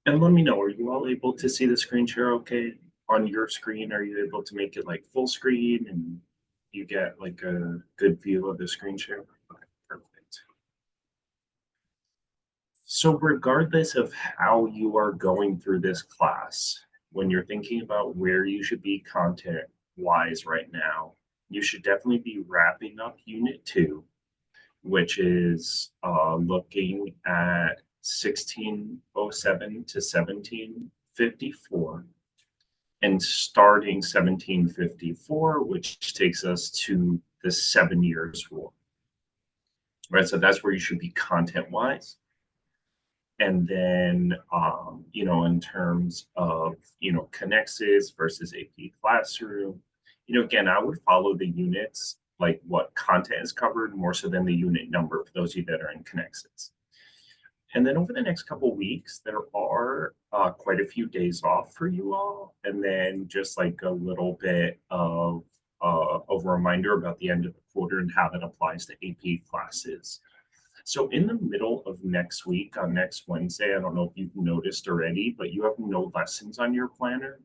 And let me know, are you all able to see the screen share okay on your screen? Are you able to make it like full screen and you get like a good view of the screen share? Okay, perfect. So regardless of how you are going through this class, when you're thinking about where you should be content wise right now, you should definitely be wrapping up Unit 2, which is looking at 1607 to 1754 and starting 1754, which takes us to the 7 Years' War. Right, so that's where you should be content wise. And then, in terms of, Connexus versus AP Classroom, again, I would follow the units, like what content is covered more so than the unit number for those of you that are in Connexus. And then over the next couple weeks, there are quite a few days off for you all. And then just like a little bit of a reminder about the end of the quarter and how that applies to AP classes. So in the middle of next week, on next Wednesday, I don't know if you've noticed already, but you have no lessons on your planner.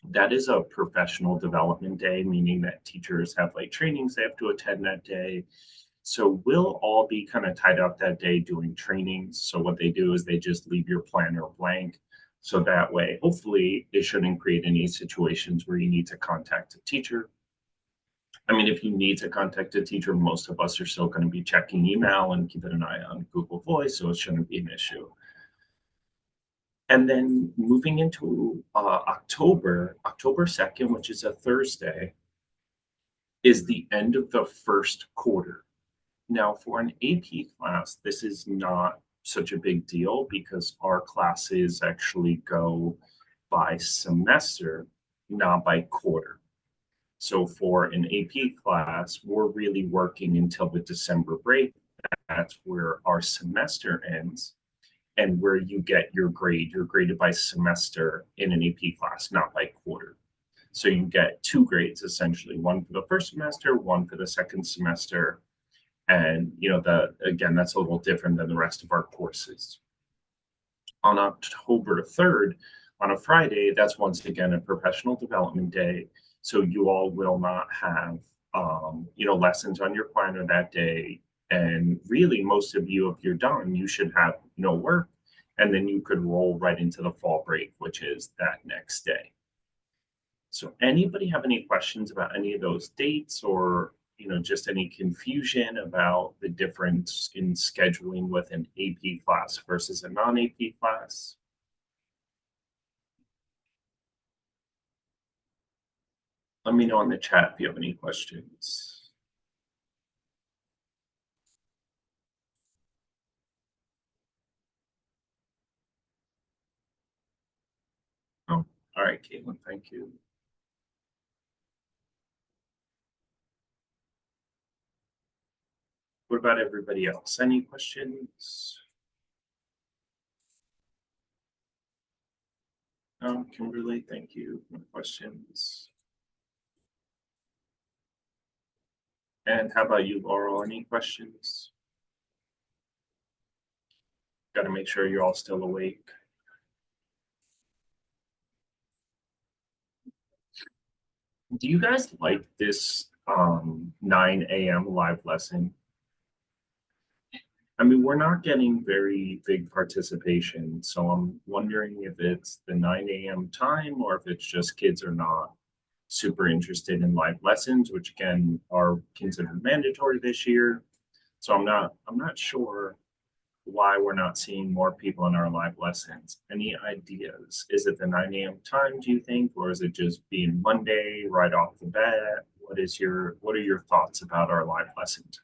That is a professional development day, meaning that teachers have like trainings they have to attend that day. So we'll all be kind of tied up that day doing trainings. So what they do is they just leave your planner blank. So that way, hopefully, it shouldn't create any situations where you need to contact a teacher. I mean, if you need to contact a teacher, most of us are still going to be checking email and keeping an eye on Google Voice, so it shouldn't be an issue. And then moving into October 2nd, which is a Thursday, is the end of the first quarter. Now, for an AP class, this is not such a big deal because our classes actually go by semester, not by quarter. So for an AP class, we're really working until the December break. That's where our semester ends and where you get your grade. You're graded by semester in an AP class, not by quarter. So you get 2 grades essentially, one for the first semester, one for the second semester. And again, that's a little different than the rest of our courses. On October 3rd, on a Friday, that's once again a professional development day. So you all will not have lessons on your planner that day. And really, most of you, if you're done, you should have no work. And then you could roll right into the fall break, which is that next day. So anybody have any questions about any of those dates or just any confusion about the difference in scheduling with an AP class versus a non-AP class? Let me know in the chat if you have any questions. Oh, all right, Caitlin, thank you. What about everybody else? Any questions? Kimberly, thank you. No questions. And how about you, Laurel? Any questions? Got to make sure you're all still awake. Do you guys like this 9 a.m. live lesson? I mean, we're not getting very big participation, so I'm wondering if it's the 9 a.m. time or if it's just kids are not super interested in live lessons, which again are considered mandatory this year. So I'm not sure why we're not seeing more people in our live lessons. Any ideas? Is it the 9 a.m. time, do you think, or is it just being Monday right off the bat? What are your thoughts about our live lessons?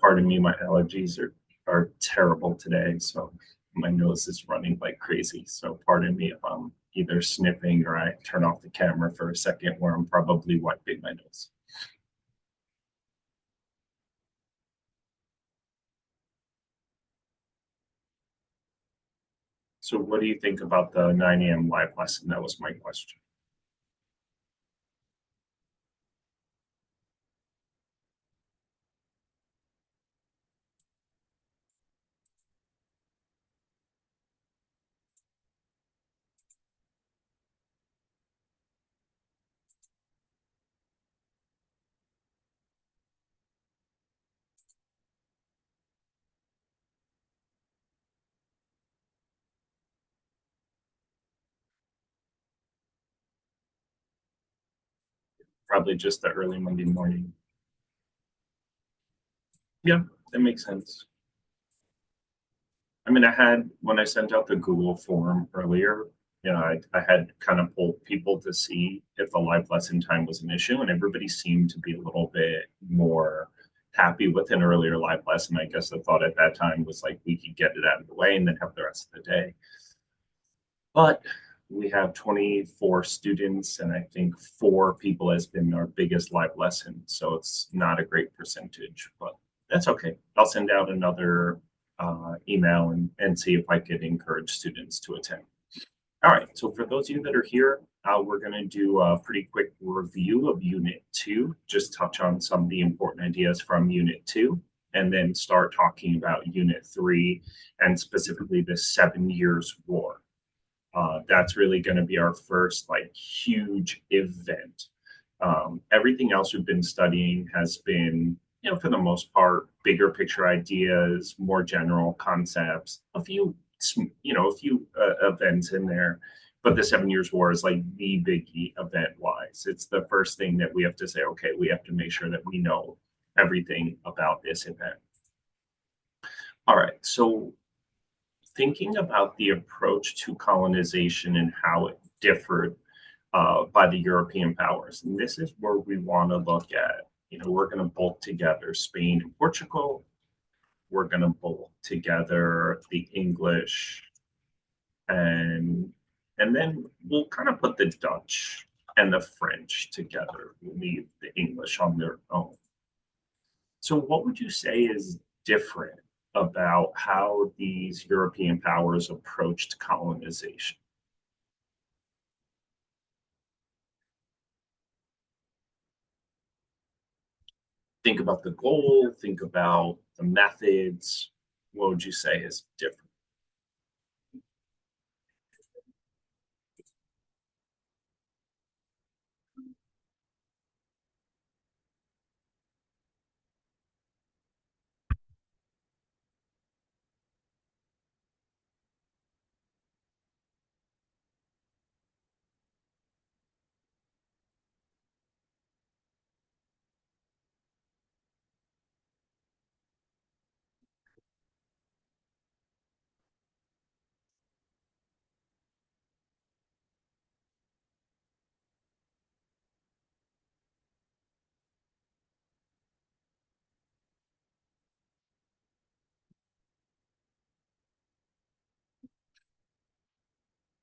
Pardon me, my allergies are terrible today, so my nose is running like crazy. So pardon me if I'm either sniffing or I turn off the camera for a second where I'm probably wiping my nose. So what do you think about the 9 a.m. live lesson? That was my question. Probably just the early Monday morning. Yeah, that makes sense. I mean, when I sent out the Google form earlier, I had kind of polled people to see if the live lesson time was an issue, and everybody seemed to be a little bit more happy with an earlier live lesson. I guess the thought at that time was like we could get it out of the way and then have the rest of the day. But we have 24 students, and I think 4 people has been our biggest live lesson. So it's not a great percentage, but that's okay. I'll send out another email and see if I could encourage students to attend. All right, so for those of you that are here, we're going to do a pretty quick review of Unit 2, just touch on some of the important ideas from Unit 2, and then start talking about Unit 3 and specifically the 7 Years' War. That's really going to be our first like huge event. Everything else we've been studying has been, for the most part, bigger picture ideas, more general concepts, a few events in there. But the 7 Years' War is like the biggie event wise. It's the first thing that we have to say, okay, we have to make sure that we know everything about this event. All right, so thinking about the approach to colonization and how it differed by the European powers. And this is where we want to look at, we're going to bolt together Spain and Portugal. We're going to bolt together the English, and then we'll kind of put the Dutch and the French together. We'll leave the English on their own. So what would you say is different about how these European powers approached colonization? Think about the goal, think about the methods. What would you say is different?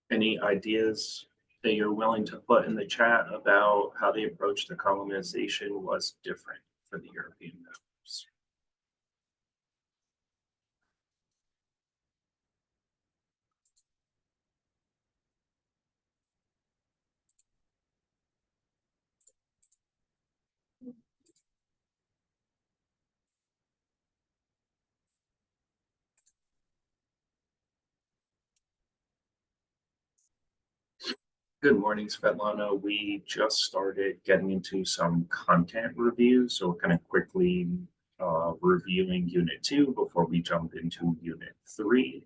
Any ideas that you're willing to put in the chat about how the approach to colonization was different for the European powers? Good morning, Svetlana. We just started getting into some content reviews, so we're kind of quickly reviewing Unit 2 before we jump into Unit 3.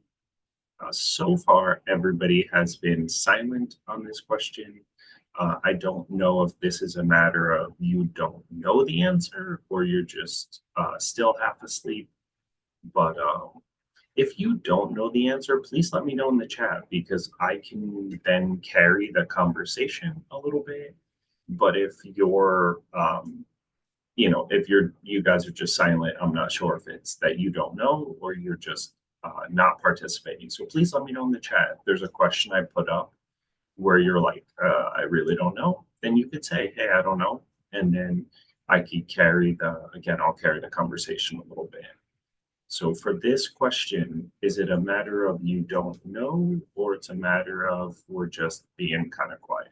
So far, everybody has been silent on this question. I don't know if this is a matter of you don't know the answer or you're just still half asleep, but if you don't know the answer, please let me know in the chat because I can then carry the conversation a little bit. But if you guys are just silent, I'm not sure if it's that you don't know or you're just not participating. So please let me know in the chat. If there's a question I put up where you're like, I really don't know, then you could say, hey, I don't know. And then I could I'll carry the conversation a little bit. So for this question, is it a matter of you don't know, or it's a matter of we're just being kind of quiet?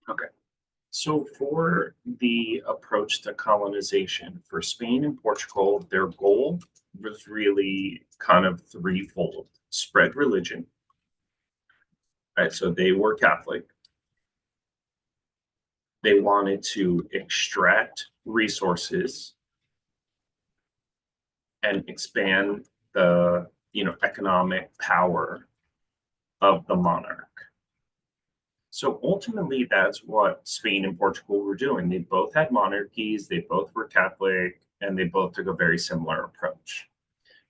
Okay. So for the approach to colonization for Spain and Portugal, their goal was really kind of threefold: spread religion, right? So they were Catholic. They wanted to extract resources and expand the economic power of the monarch. So ultimately, that's what Spain and Portugal were doing. They both had monarchies, they both were Catholic, and they both took a very similar approach.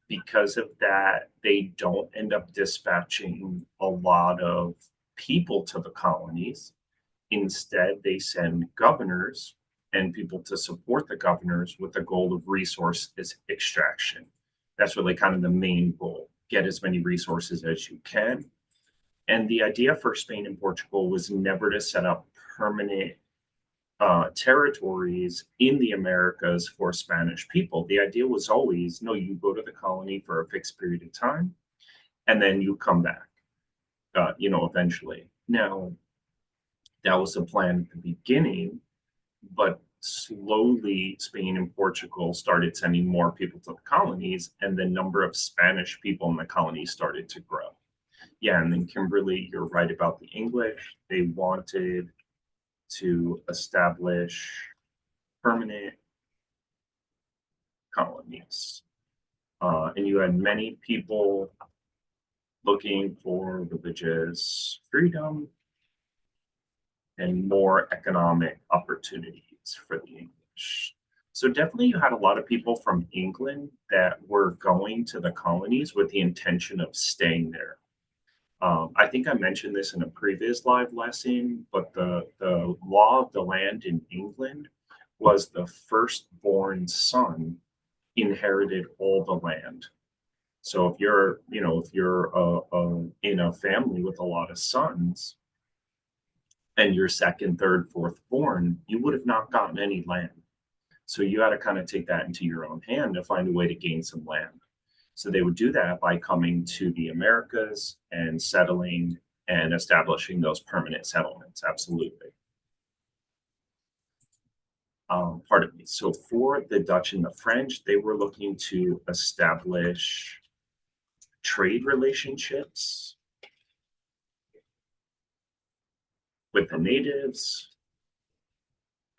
Because of that, they don't end up dispatching a lot of people to the colonies. Instead, they send governors and people to support the governors with the goal of resource extraction. That's really kind of the main goal. Get as many resources as you can. And the idea for Spain and Portugal was never to set up permanent territories in the Americas for Spanish people. The idea was always, no, you go to the colony for a fixed period of time, and then you come back, eventually. Now, that was the plan at the beginning, but slowly Spain and Portugal started sending more people to the colonies, and the number of Spanish people in the colonies started to grow. Yeah, and then Kimberly, you're right about the English. They wanted to establish permanent colonies. And you had many people looking for religious freedom and more economic opportunities for the English. So definitely you had a lot of people from England that were going to the colonies with the intention of staying there. I think I mentioned this in a previous live lesson, but the law of the land in England was the firstborn son inherited all the land. So if you're, in a family with a lot of sons and you're second, third, fourth born, you would have not gotten any land. So you had to kind of take that into your own hand to find a way to gain some land. So they would do that by coming to the Americas and settling and establishing those permanent settlements. Absolutely. Pardon me. So for the Dutch and the French, they were looking to establish trade relationships with the natives.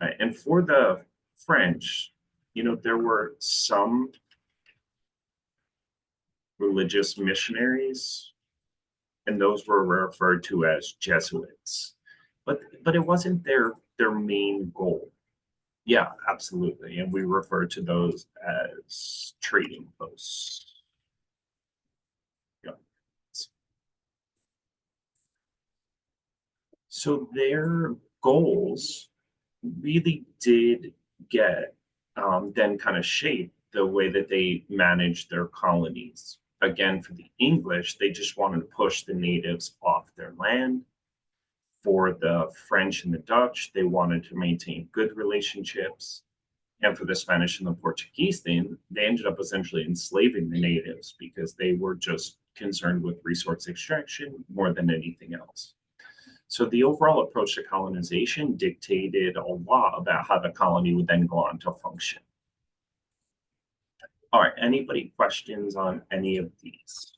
And for the French, there were some religious missionaries, and those were referred to as Jesuits. But it wasn't their main goal. Yeah, absolutely. And we refer to those as trading posts. Yeah. So their goals really did get then kind of shape the way that they managed their colonies. Again, for the English, they just wanted to push the natives off their land. For the French and the Dutch, they wanted to maintain good relationships. And for the Spanish and the Portuguese, they ended up essentially enslaving the natives because they were just concerned with resource extraction more than anything else. So the overall approach to colonization dictated a lot about how the colony would then go on to function. All right, anybody questions on any of these?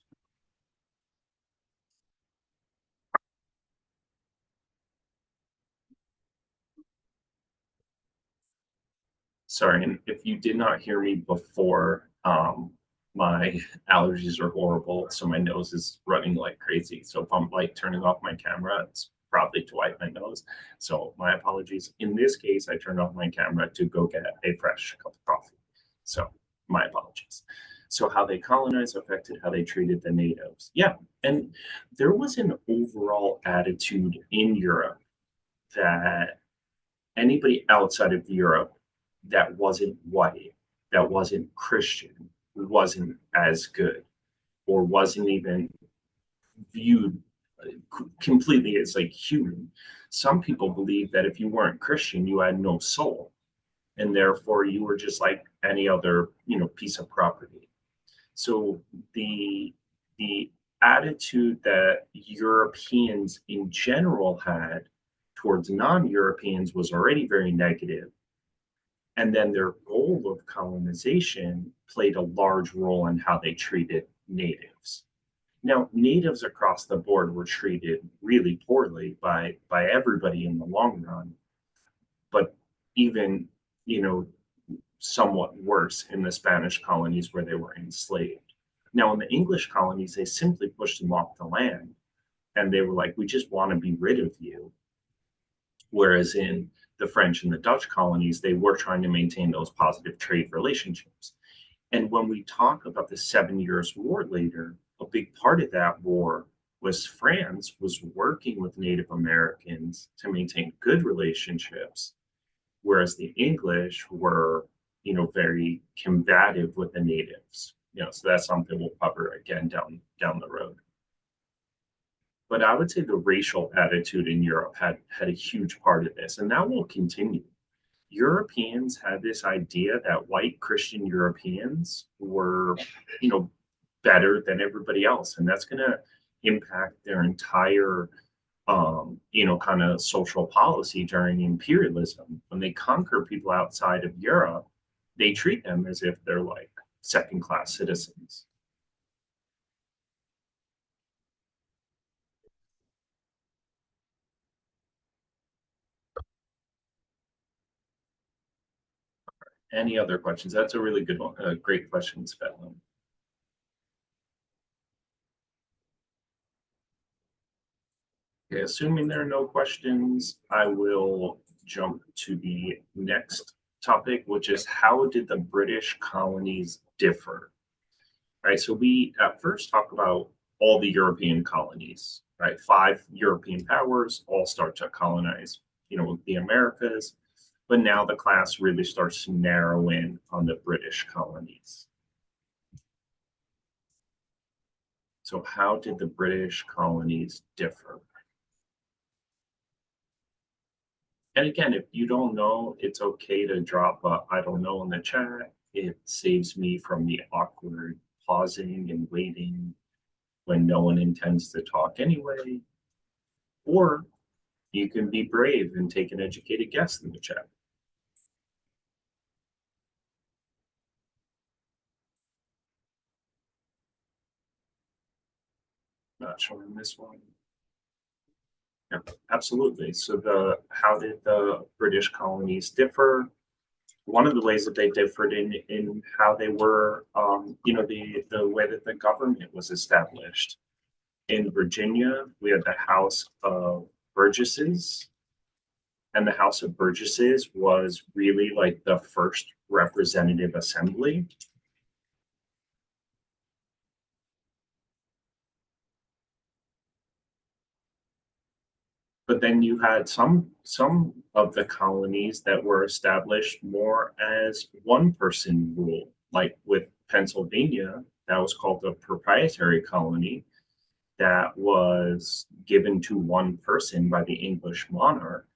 Sorry, and if you did not hear me before, my allergies are horrible, so my nose is running like crazy. So if I'm like turning off my camera, it's probably to wipe my nose. So my apologies. In this case, I turned off my camera to go get a fresh cup of coffee. So my apologies. So how they colonized affected how they treated the natives. Yeah, and there was an overall attitude in Europe that anybody outside of Europe that wasn't white, that wasn't Christian, wasn't as good, or wasn't even viewed completely as like human. Some people believe that if you weren't Christian, you had no soul, and therefore you were just like any other, piece of property. So the attitude that Europeans in general had towards non-Europeans was already very negative. And then their goal of colonization played a large role in how they treated natives. Now, natives across the board were treated really poorly by everybody in the long run. even, you know, somewhat worse in the Spanish colonies where they were enslaved. Now, in the English colonies, they simply pushed them off the land and they were like, we just want to be rid of you. Whereas in the French and the Dutch colonies, they were trying to maintain those positive trade relationships. And when we talk about the 7 Years' War later, a big part of that war was France was working with Native Americans to maintain good relationships, whereas the English were, very combative with the natives. So that's something we'll cover again down the road. But I would say the racial attitude in Europe had a huge part of this, and that will continue. Europeans had this idea that white Christian Europeans were, you know, better than everybody else, and that's going to impact their entire, kind of social policy during imperialism. When they conquer people outside of Europe, they treat them as if they're like second-class citizens. Any other questions? That's a really good one. Great question, Svetlana. Okay, assuming there are no questions, I will jump to the next topic, which is how did the British colonies differ? Right, so we at first talk about all the European colonies, right? 5 European powers all start to colonize, the Americas, but now the class really starts to narrow in on the British colonies. So how did the British colonies differ? And again, if you don't know, it's okay to drop a I don't know in the chat. It saves me from the awkward pausing and waiting when no one intends to talk anyway. Or you can be brave and take an educated guess in the chat. Not showing this one. Yeah, absolutely. So how did the British colonies differ? One of the ways that they differed in how they were, the way that the government was established. In Virginia, we had the House of Burgesses, and the House of Burgesses was really like the first representative assembly. But then you had some of the colonies that were established more as one person rule, like with Pennsylvania, that was called a proprietary colony that was given to one person by the English monarch.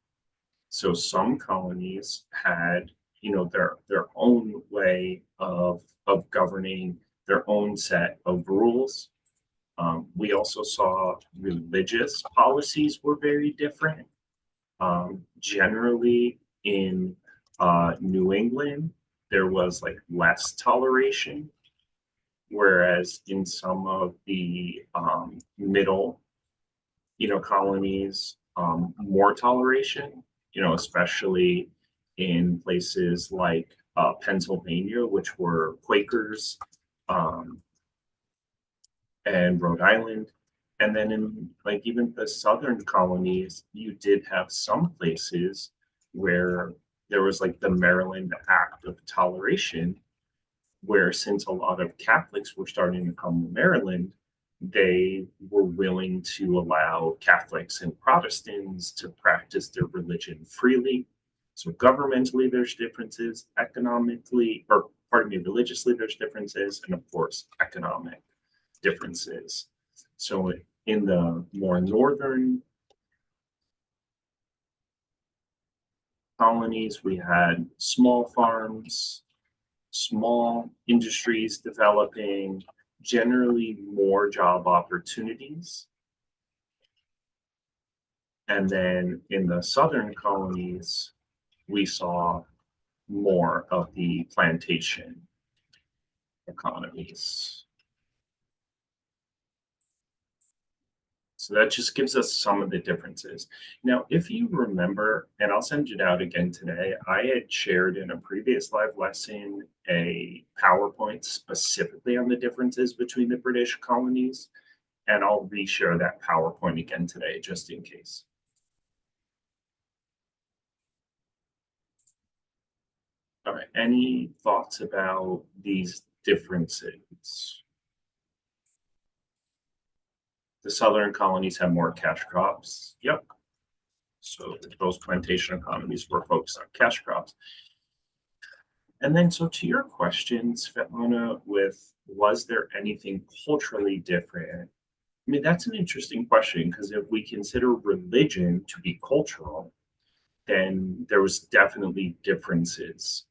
So some colonies had, their own way of governing, their own set of rules. We also saw religious policies were very different. Generally, in New England, there was like less toleration, whereas in some of the middle, colonies, more toleration. Especially in places like Pennsylvania, which were Quakers. And Rhode Island. And then in like even the southern colonies, you did have some places where there was like the Maryland Act of Toleration, where since a lot of Catholics were starting to come to Maryland, they were willing to allow Catholics and Protestants to practice their religion freely. So governmentally, there's differences, economically, or pardon me, religiously, there's differences, and of course, economic differences. So in the more northern colonies, we had small farms, small industries developing, generally more job opportunities. And then in the southern colonies, we saw more of the plantation economies. So that just gives us some of the differences. Now, if you remember, and I'll send it out again today, I had shared in a previous live lesson a PowerPoint specifically on the differences between the British colonies, and I'll reshare that PowerPoint again today just in case. All right, any thoughts about these differences? The southern colonies have more cash crops. Yep. So those plantation economies were focused on cash crops. And then, so to your question, Svetlana, with was there anything culturally different? I mean, that's an interesting question because if we consider religion to be cultural, then there was definitely differences,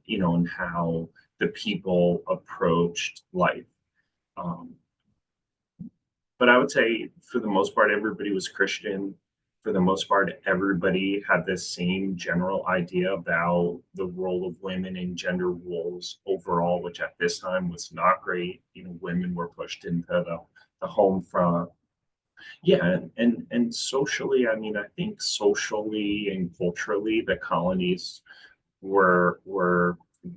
in how the people approached life. Um, but I would say for the most part, everybody was Christian. For the most part, everybody had the same general idea about the role of women and gender roles overall, which at this time was not great. Women were pushed into the home front. Yeah, and socially, I mean, I think socially and culturally, the colonies were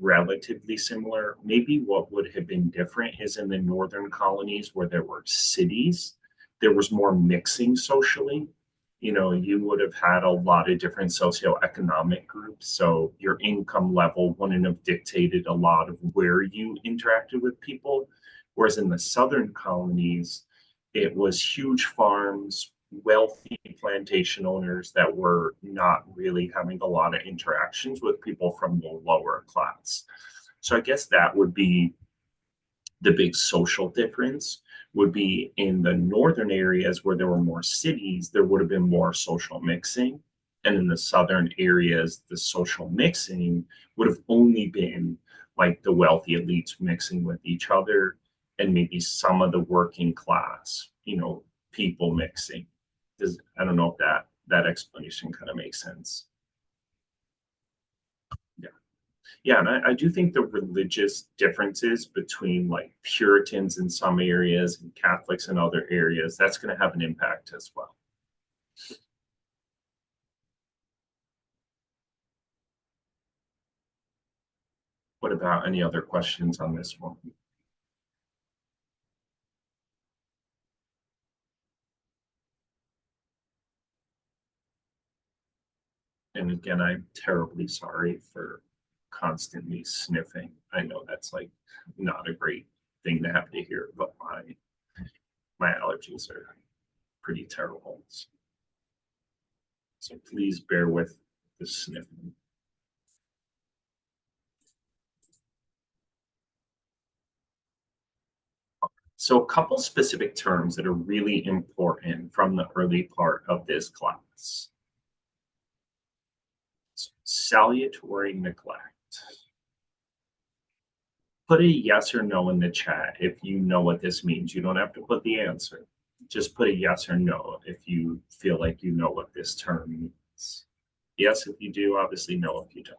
relatively similar. Maybe what would have been different is in the northern colonies where there were cities, there was more mixing socially. You would have had a lot of different socioeconomic groups. So your income level wouldn't have dictated a lot of where you interacted with people. Whereas in the southern colonies, it was huge farms, wealthy plantation owners that were not really having a lot of interactions with people from the lower class. So I guess that would be the big social difference would be in the northern areas where there were more cities, there would have been more social mixing. And in the southern areas, the social mixing would have only been like the wealthy elites mixing with each other and maybe some of the working class, people mixing. I don't know if that explanation kind of makes sense. Yeah. Yeah, and I do think the religious differences between like Puritans in some areas and Catholics in other areas, that's going to have an impact as well. What about any other questions on this one? And again, I'm terribly sorry for constantly sniffing. I know that's like not a great thing to have to hear, but my allergies are pretty terrible. So please bear with the sniffing. So a couple specific terms that are really important from the early part of this class. Salutary neglect. Put a yes or no in the chat if you know what this means. You don't have to put the answer. Just put a yes or no if you feel like you know what this term means. Yes, if you do, obviously no if you don't.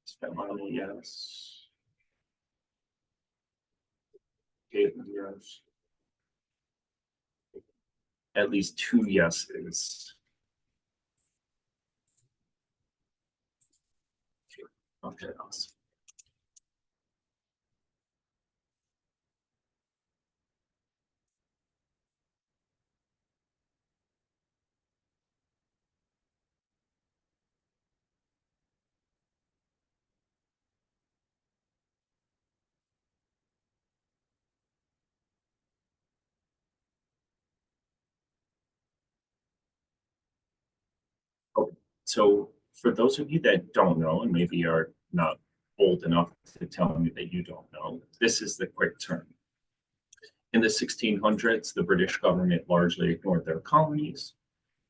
Svetlana, yes. Caitlin, yes. At least two yeses. Okay, awesome. Oh, so for those of you that don't know, and maybe are not old enough to tell me that you don't know, this is the quick term. In the 1600s, the British government largely ignored their colonies,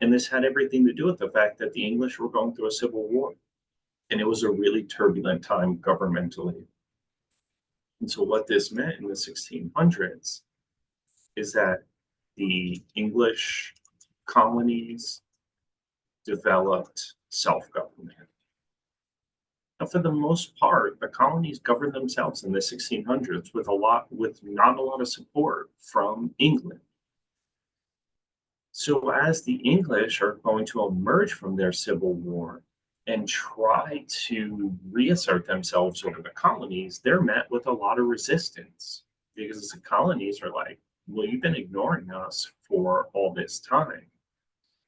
and this had everything to do with the fact that the English were going through a civil war, and it was a really turbulent time governmentally. And so what this meant in the 1600s is that the English colonies developed self-government. Now, for the most part, the colonies governed themselves in the 1600s with not a lot of support from England. So as the English are going to emerge from their civil war and try to reassert themselves over the colonies, they're met with a lot of resistance because the colonies are like, well, you've been ignoring us for all this time.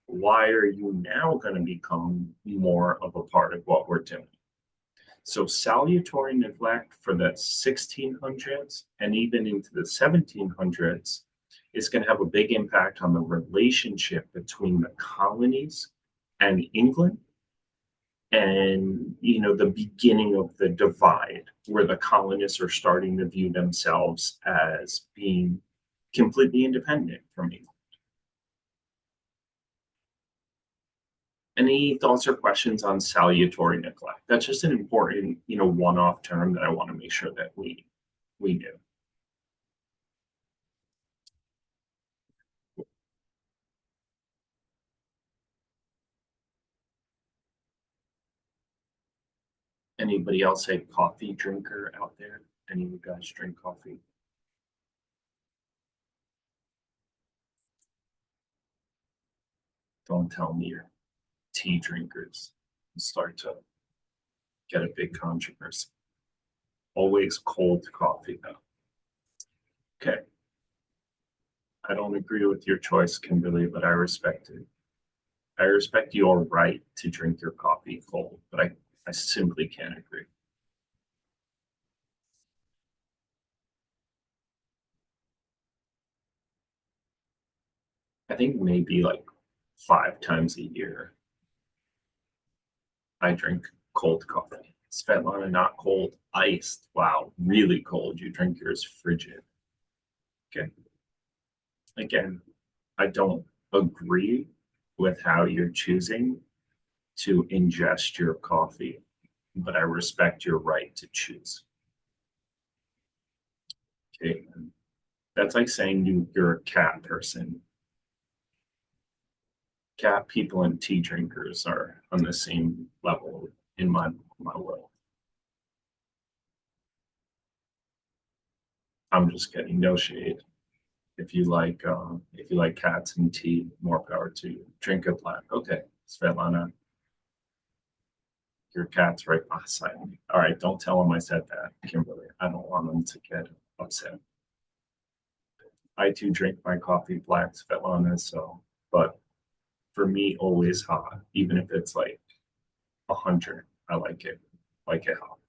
Why are you now going to become more of a part of what we're doing? So salutary neglect for the 1600s and even into the 1700s is going to have a big impact on the relationship between the colonies and England, and the beginning of the divide where the colonists are starting to view themselves as being completely independent from England. Any thoughts or questions on salutary neglect? That's just an important, one-off term that I want to make sure that we do. Anybody else a coffee drinker out there? Any of you guys drink coffee? Don't tell me you're tea drinkers. You start to get a big controversy. Always cold coffee though. Okay. I don't agree with your choice, Kimberly, but I respect it. I respect your right to drink your coffee cold, but I simply can't agree. I think maybe like 5 times a year I drink cold coffee. Svetlana, not cold, iced. Wow, really cold. You drink yours frigid. Okay. Again, I don't agree with how you're choosing to ingest your coffee, but I respect your right to choose. Okay. That's like saying you're a cat person. Cat people and tea drinkers are on the same level in my world. I'm just kidding. No shade. If you like cats and tea, more power to you. Drink a black. Okay, Svetlana, your cat's right beside me. All right, don't tell him I said that, Kimberly. I don't want him to get upset. I too drink my coffee black, Svetlana. But for me, always hot, even if it's like 100. I like it hot.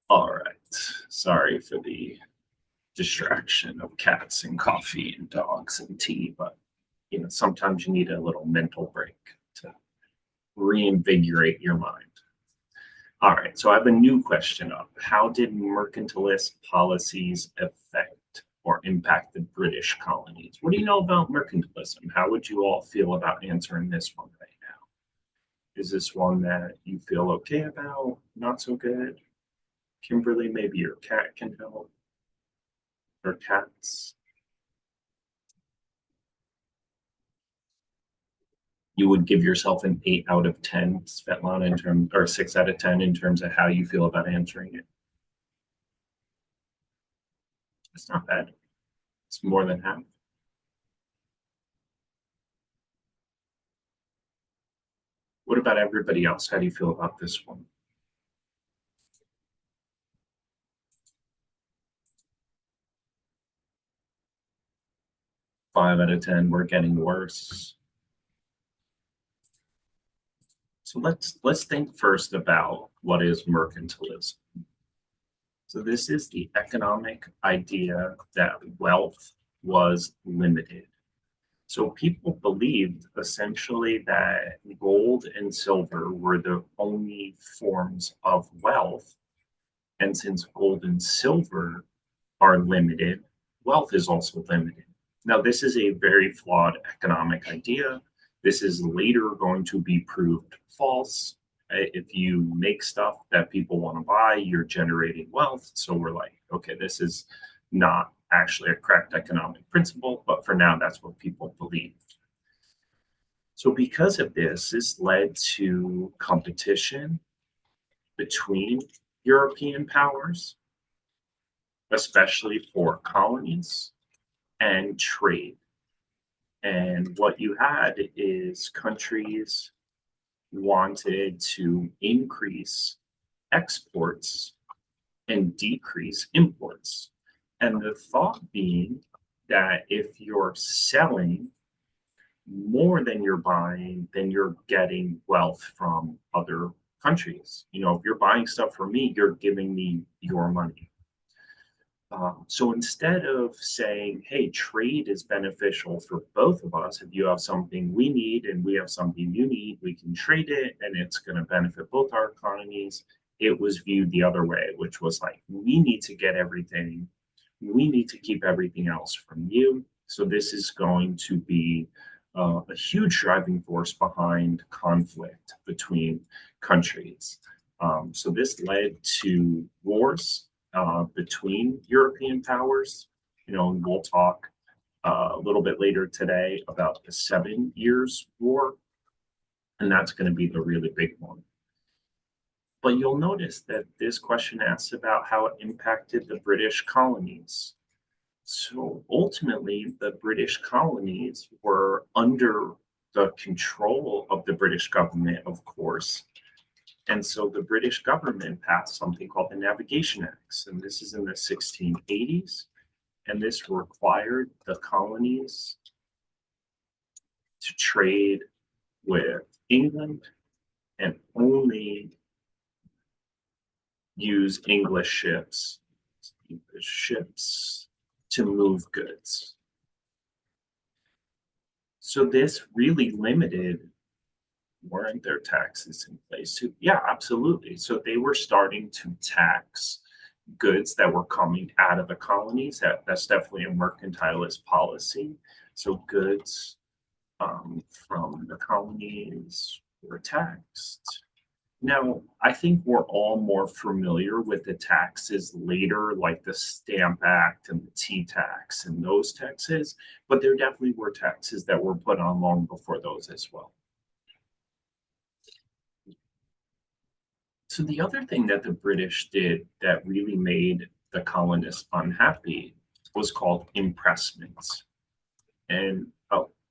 All right. Sorry for the distraction of cats and coffee and dogs and tea, but sometimes you need a little mental break to reinvigorate your mind. All right, so I have a new question up. How did mercantilist policies affect or impact the British colonies? What do you know about mercantilism? How would you all feel about answering this one right now? Is this one that you feel okay about? Not so good? Kimberly, maybe your cat can help, or cats. You would give yourself an 8 out of 10, Svetlana, in terms, or 6 out of 10 in terms of how you feel about answering it. It's not bad. It's more than half. What about everybody else? How do you feel about this one? 5 out of 10. We're getting worse. So let's think first about what is mercantilism. So this is the economic idea that wealth was limited. So people believed essentially that gold and silver were the only forms of wealth. And since gold and silver are limited, wealth is also limited. Now, this is a very flawed economic idea. This is later going to be proved false. If you make stuff that people want to buy, you're generating wealth. So we're like, okay, this is not actually a correct economic principle, but for now, that's what people believe. So because of this led to competition between European powers, especially for colonies and trade. And what you had is countries wanted to increase exports and decrease imports. And the thought being that if you're selling more than you're buying, then you're getting wealth from other countries. You know, if you're buying stuff from me, you're giving me your money. So instead of saying, hey, trade is beneficial for both of us, if you have something we need and we have something you need, we can trade it and it's going to benefit both our economies. It was viewed the other way, which was like, we need to get everything, we need to keep everything else from you. So this is going to be a huge driving force behind conflict between countries. So this led to wars between European powers. You know, and we'll talk a little bit later today about the 7 Years' War, and that's going to be the really big one. But you'll notice that this question asks about how it impacted the British colonies. So ultimately, the British colonies were under the control of the British government, of course. And so the British government passed something called the Navigation Acts, and this is in the 1680s. And this required the colonies to trade with England and only use English ships to move goods. So this really limited. Weren't there taxes in place too? Yeah, absolutely. So they were starting to tax goods that were coming out of the colonies. That's definitely a mercantilist policy. So goods from the colonies were taxed. Now, I think we're all more familiar with the taxes later, like the Stamp Act and the tea tax and those taxes, but there definitely were taxes that were put on long before those as well. So the other thing that the British did that really made the colonists unhappy was called impressments. And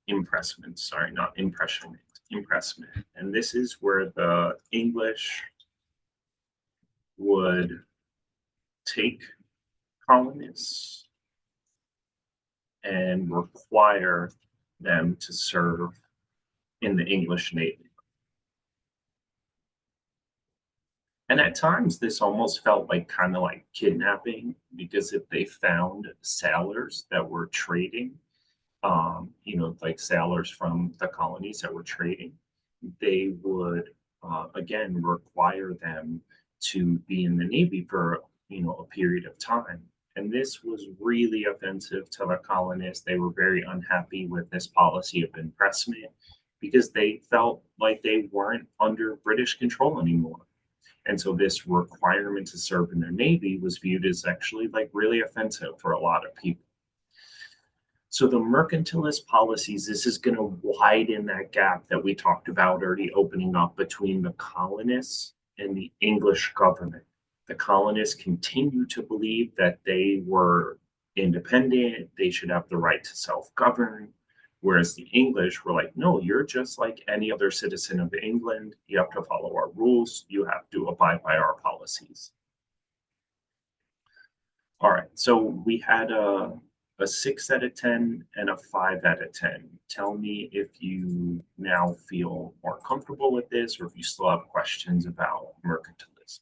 impressments, sorry, not impression, impressment. And this is where the English would take colonists and require them to serve in the English Navy. And at times, this almost felt like kind of like kidnapping, because if they found sailors that were trading, you know, like sailors from the colonies that were trading, they would again require them to be in the Navy for, you know, a period of time. And this was really offensive to the colonists. They were very unhappy with this policy of impressment because they felt like they weren't under British control anymore. And so this requirement to serve in their Navy was viewed as actually like really offensive for a lot of people. So the mercantilist policies, this is going to widen that gap that we talked about already opening up between the colonists and the English government. The colonists continue to believe that they were independent, they should have the right to self-govern. Whereas the English were like, no, you're just like any other citizen of England. You have to follow our rules. You have to abide by our policies. All right, so we had a 6 out of 10 and a 5 out of 10. Tell me if you now feel more comfortable with this or if you still have questions about mercantilism.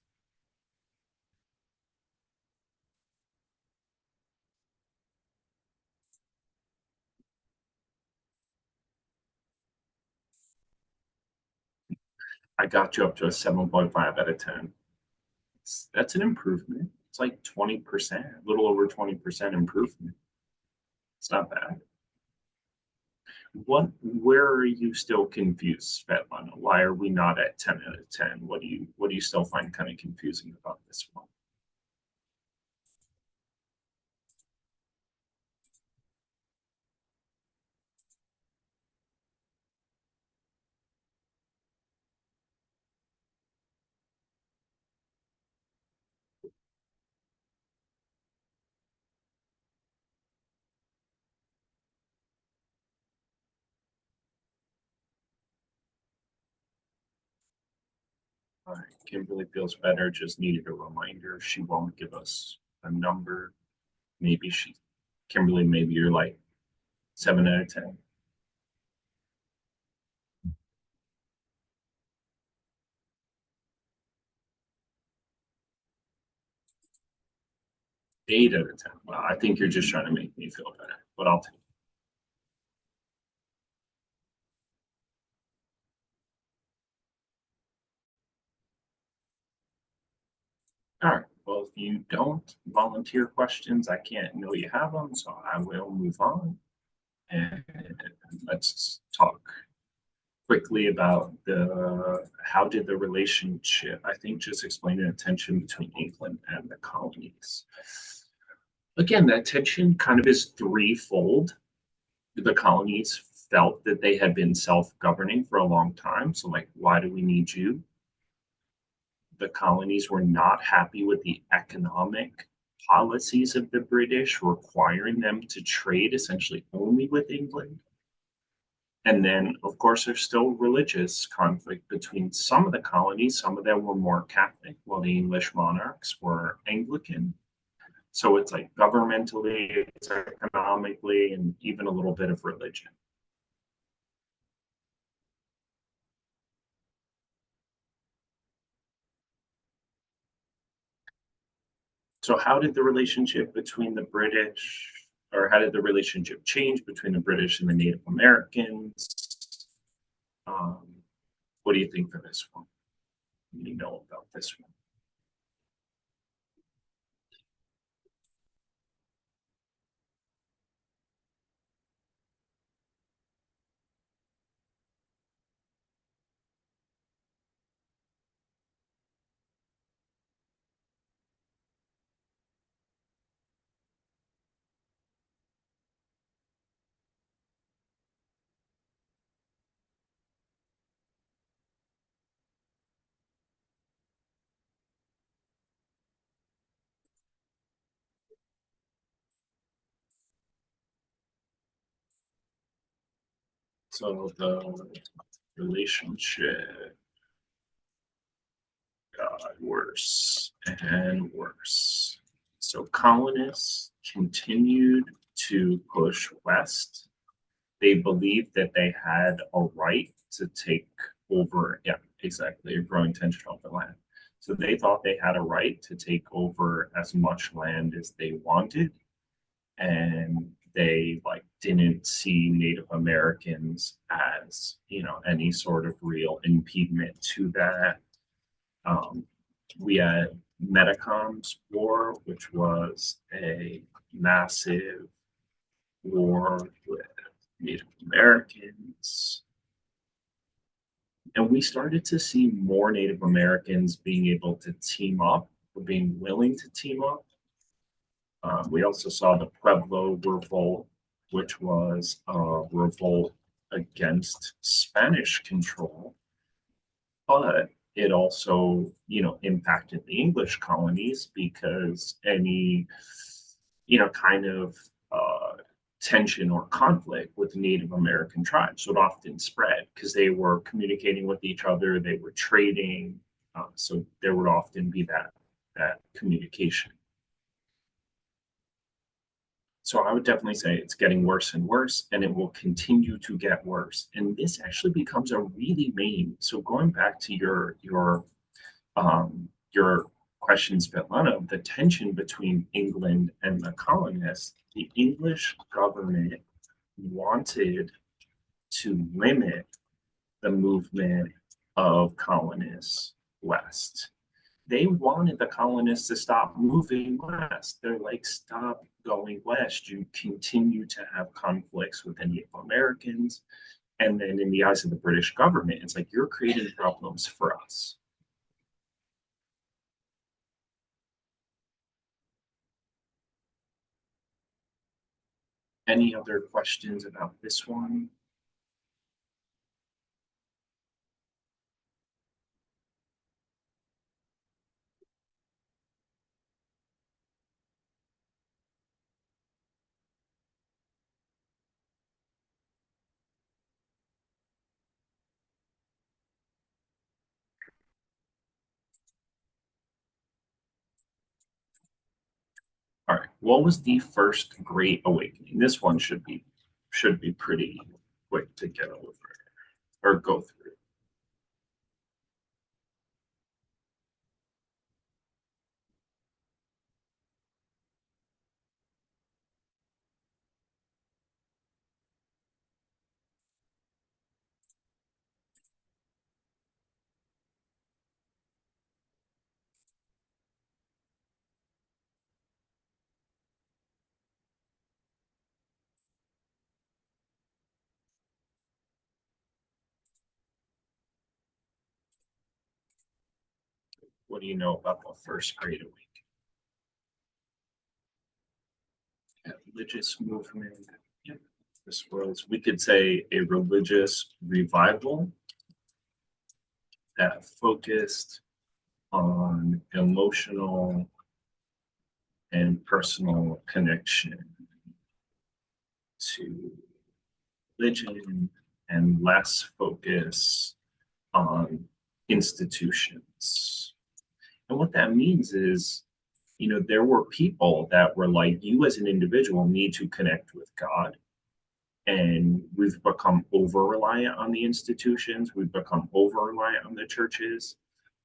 I got you up to a 7.5 out of 10. That's an improvement. It's like 20%, a little over 20% improvement. It's not bad. Where are you still confused, Svetlana? Why are we not at 10 out of 10? What do you still find kind of confusing about this one? Kimberly feels better, just needed a reminder. She won't give us a number. Maybe Kimberly, maybe you're like 7 out of 10. 8 out of 10. Well, I think you're just trying to make me feel better, but I'll take it. All right. Well, if you don't volunteer questions, I can't know you have them, so I will move on. And let's talk quickly about how did the relationship, I think just explaining the tension between England and the colonies. Again, that tension kind of is threefold. The colonies felt that they had been self-governing for a long time. So, like, why do we need you? The colonies were not happy with the economic policies of the British, requiring them to trade essentially only with England. And then, of course, there's still religious conflict between some of the colonies. Some of them were more Catholic, while the English monarchs were Anglican. So it's like governmentally, it's economically, and even a little bit of religion. So how did the relationship between the British, or how did the relationship change between the British and the Native Americans? Um, what do you think for this one? You know about this one. So the relationship got worse and worse. So colonists continued to push west. They believed that they had a right to take over, yeah, exactly, a growing tension of the land. So they thought they had a right to take over as much land as they wanted, and they like didn't see Native Americans as, any sort of real impediment to that. Um, we had Metacom's War, which was a massive war with Native Americans. And we started to see more Native Americans being able to team up or being willing to team up. We also saw the Pueblo Revolt, which was a revolt against Spanish control, but it also, impacted the English colonies because any, kind of uh, tension or conflict with Native American tribes would often spread because they were communicating with each other, they were trading, so there would often be that communication. So I would definitely say it's getting worse and worse, and it will continue to get worse. And this actually becomes a really main. So going back to your questions, Svetlana, the tension between England and the colonists, the English government wanted to limit the movement of colonists west. They wanted the colonists to stop moving west. They're like, stop going west. You continue to have conflicts with the Native Americans. And then in the eyes of the British government, it's like, you're creating problems for us. Any other questions about this one? What was the first great awakening? This one should be pretty quick to get over or go through. What do you know about the first great awakening? Yeah, religious movement. Yeah. This was, we could say, a religious revival that focused on emotional and personal connection to religion and less focus on institutions. And what that means is, there were people that were like, you as an individual need to connect with God. And we've become over reliant on the institutions, we've become over reliant on the churches.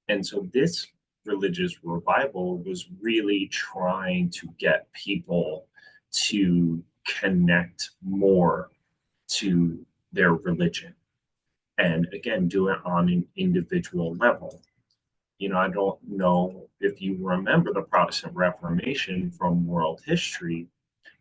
And so this religious revival was really trying to get people to connect more to their religion. And again, do it on an individual level. I don't know if you remember the Protestant Reformation from world history,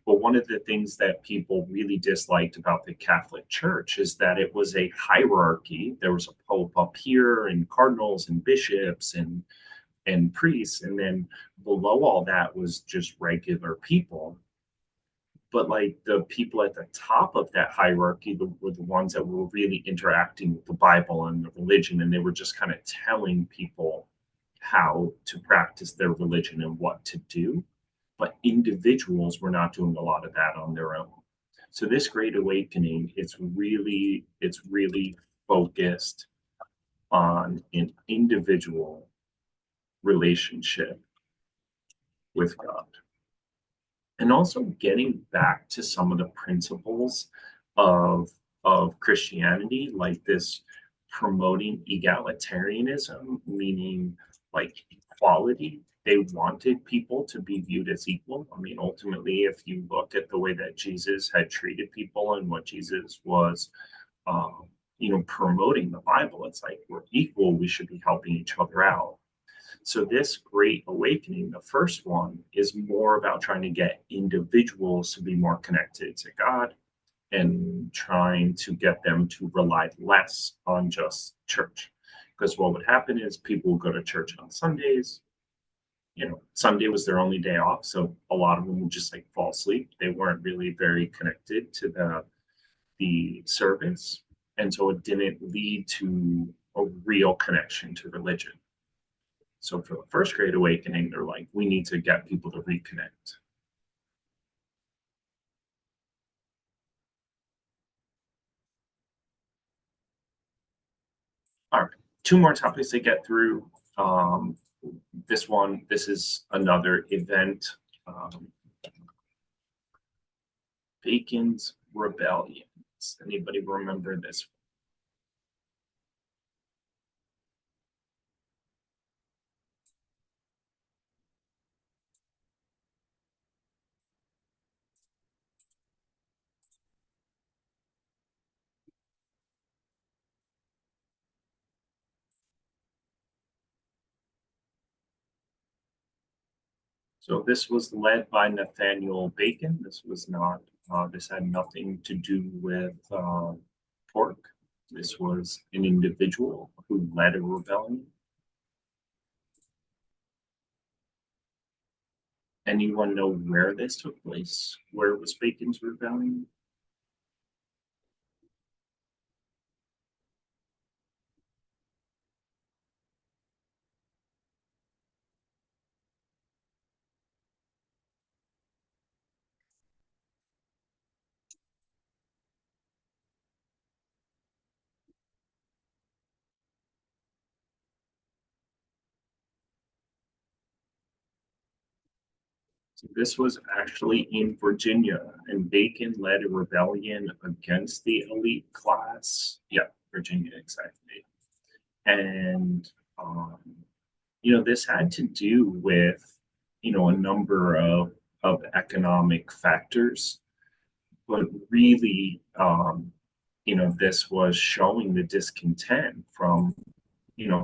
but one of the things that people really disliked about the Catholic Church is that it was a hierarchy. There was a pope up here, and cardinals, and bishops, and priests, and then below all that was just regular people. But like the people at the top of that hierarchy were the ones that were really interacting with the Bible and the religion, and they were just kind of telling people how to practice their religion and what to do. But individuals were not doing a lot of that on their own. So this Great Awakening, it's really focused on an individual relationship with God. And also getting back to some of the principles of Christianity, like this promoting egalitarianism, meaning like equality. They wanted people to be viewed as equal. I mean, ultimately, if you look at the way that Jesus had treated people and what Jesus was, promoting the Bible, it's like we're equal. We should be helping each other out. So this Great Awakening, the first one, is more about trying to get individuals to be more connected to God and trying to get them to rely less on just church. Because what would happen is people would go to church on Sundays. Sunday was their only day off, so a lot of them would just like fall asleep. They weren't really very connected to the service, and so it didn't lead to a real connection to religion. So for the first Great Awakening, they're like, we need to get people to reconnect. All right, two more topics to get through. Um, this is another event. Um, Bacon's Rebellions. Anybody remember this? So this was led by Nathaniel Bacon. This had nothing to do with pork. This was an individual who led a rebellion. Anyone know where this took place? Where was Bacon's rebellion? This was actually in Virginia, and Bacon led a rebellion against the elite class. Yeah, Virginia, exactly. And, um, this had to do with, a number of economic factors, but really, this was showing the discontent from,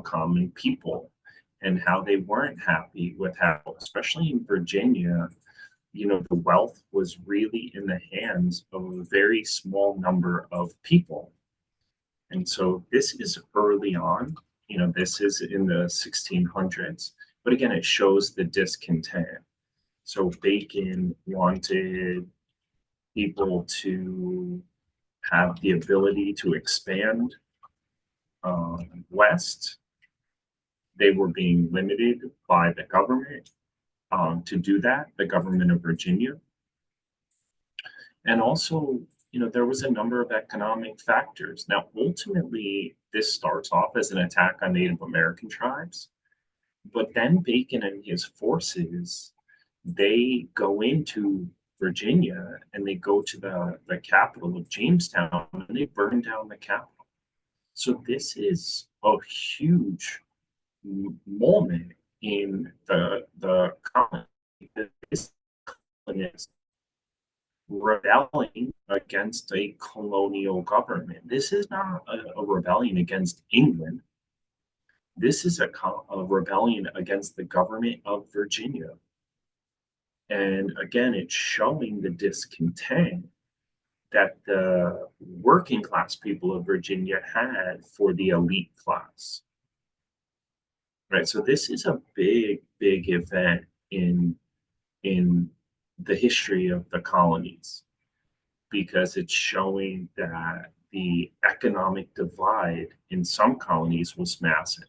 common people and how they weren't happy with how, especially in Virginia, the wealth was really in the hands of a very small number of people. And so this is early on, this is in the 1600s, but again, it shows the discontent. So Bacon wanted people to have the ability to expand west. They were being limited by the government to do that, the government of Virginia. And also, there was a number of economic factors. Now, ultimately, this starts off as an attack on Native American tribes, but then Bacon and his forces, they go into Virginia and they go to the capital of Jamestown and they burn down the capital. So this is a huge moment in the colony. This is rebelling against a colonial government. This is not a rebellion against England. This is a rebellion against the government of Virginia. And again, it's showing the discontent that the working class people of Virginia had for the elite class. Right. So this is a big, big event in the history of the colonies because it's showing that the economic divide in some colonies was massive.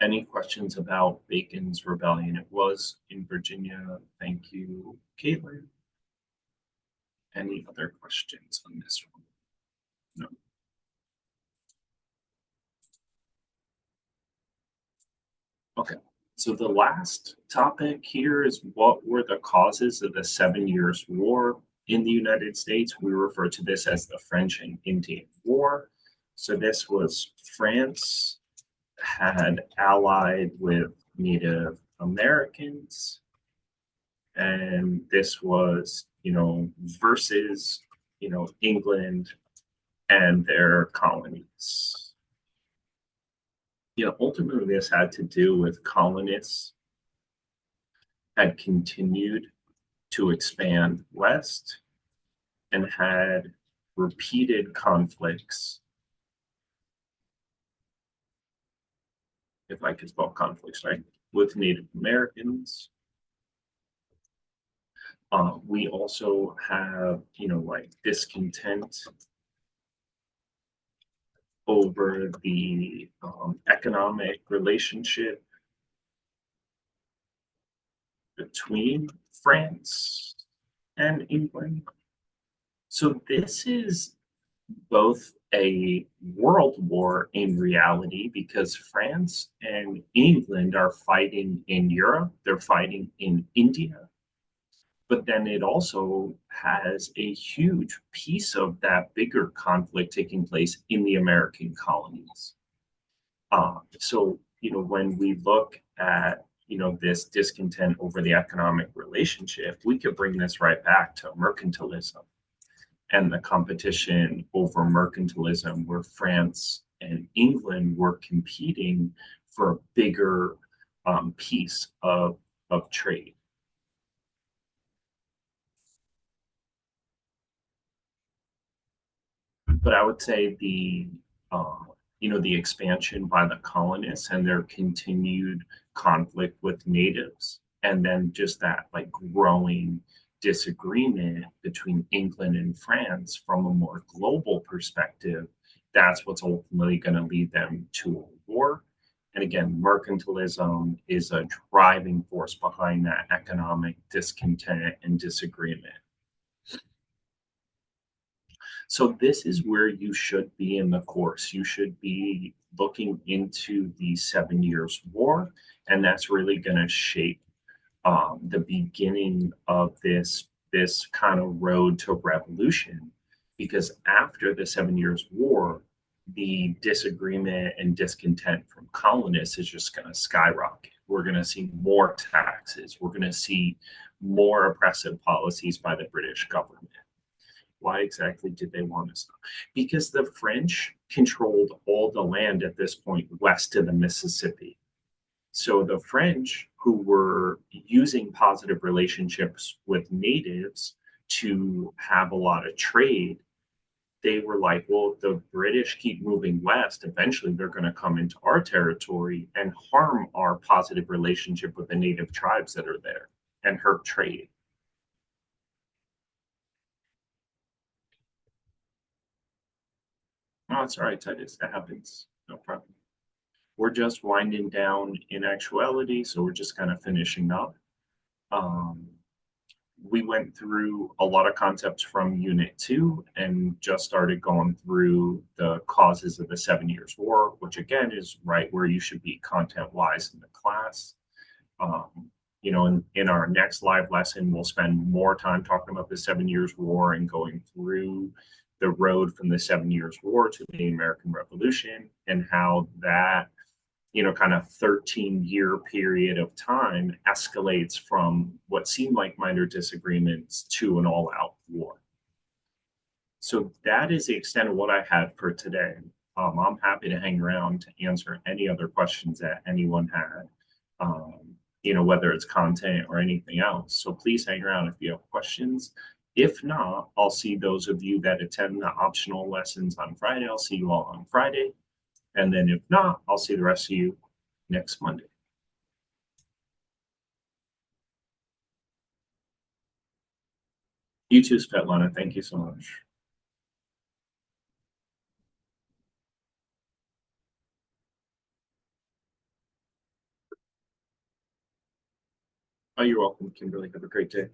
Any questions about Bacon's rebellion? It was in Virginia. Thank you, Caitlin. Any other questions on this one? No. Okay. So the last topic here is what were the causes of the 7 Years' War in the United States? We refer to this as the French and Indian War. So this was France had allied with Native Americans, and this was, versus, England and their colonies. Ultimately, this had to do with colonists had continued to expand west and had repeated conflicts, if I could spell conflicts, right, with Native Americans. We also have, like discontent over the economic relationship between France and England. So this is both a world war in reality because France and England are fighting in Europe, they're fighting in India. But then it also has a huge piece of that bigger conflict taking place in the American colonies. So, when we look at, this discontent over the economic relationship, we could bring this right back to mercantilism and the competition over mercantilism, where France and England were competing for a bigger piece of trade. But I would say the expansion by the colonists and their continued conflict with natives, and then just that like growing disagreement between England and France from a more global perspective, that's what's ultimately going to lead them to a war. And again, mercantilism is a driving force behind that economic discontent and disagreement. So this is where you should be in the course. You should be looking into the 7 Years' War, and that's really going to shape the beginning of this kind of road to revolution. Because after the 7 Years' War, the disagreement and discontent from colonists is just going to skyrocket. We're going to see more taxes. We're going to see more oppressive policies by the British government. Why exactly did they want to stop? Because the French controlled all the land at this point west of the Mississippi. So the French, who were using positive relationships with natives to have a lot of trade, they were like, well, if the British keep moving west, eventually they're going to come into our territory and harm our positive relationship with the native tribes that are there and hurt trade. Oh, it's all right, Titus. That happens. No problem. We're just winding down in actuality, so we're just kind of finishing up. Um, we went through a lot of concepts from Unit 2 and just started going through the causes of the 7 Years' War, which again is right where you should be content wise in the class. Um, in our next live lesson, we'll spend more time talking about the 7 Years' War and going through the road from the 7 Years' War to the American Revolution and how that kind of 13-year period of time escalates from what seemed like minor disagreements to an all out war. So that is the extent of what I had for today. I'm happy to hang around to answer any other questions that anyone had, whether it's content or anything else. So please hang around if you have questions. If not, I'll see those of you that attend the optional lessons on Friday. I'll see you all on Friday. And then if not, I'll see the rest of you next Monday. You too, Svetlana. Thank you so much. Oh, you're welcome, Kimberly. Have a great day.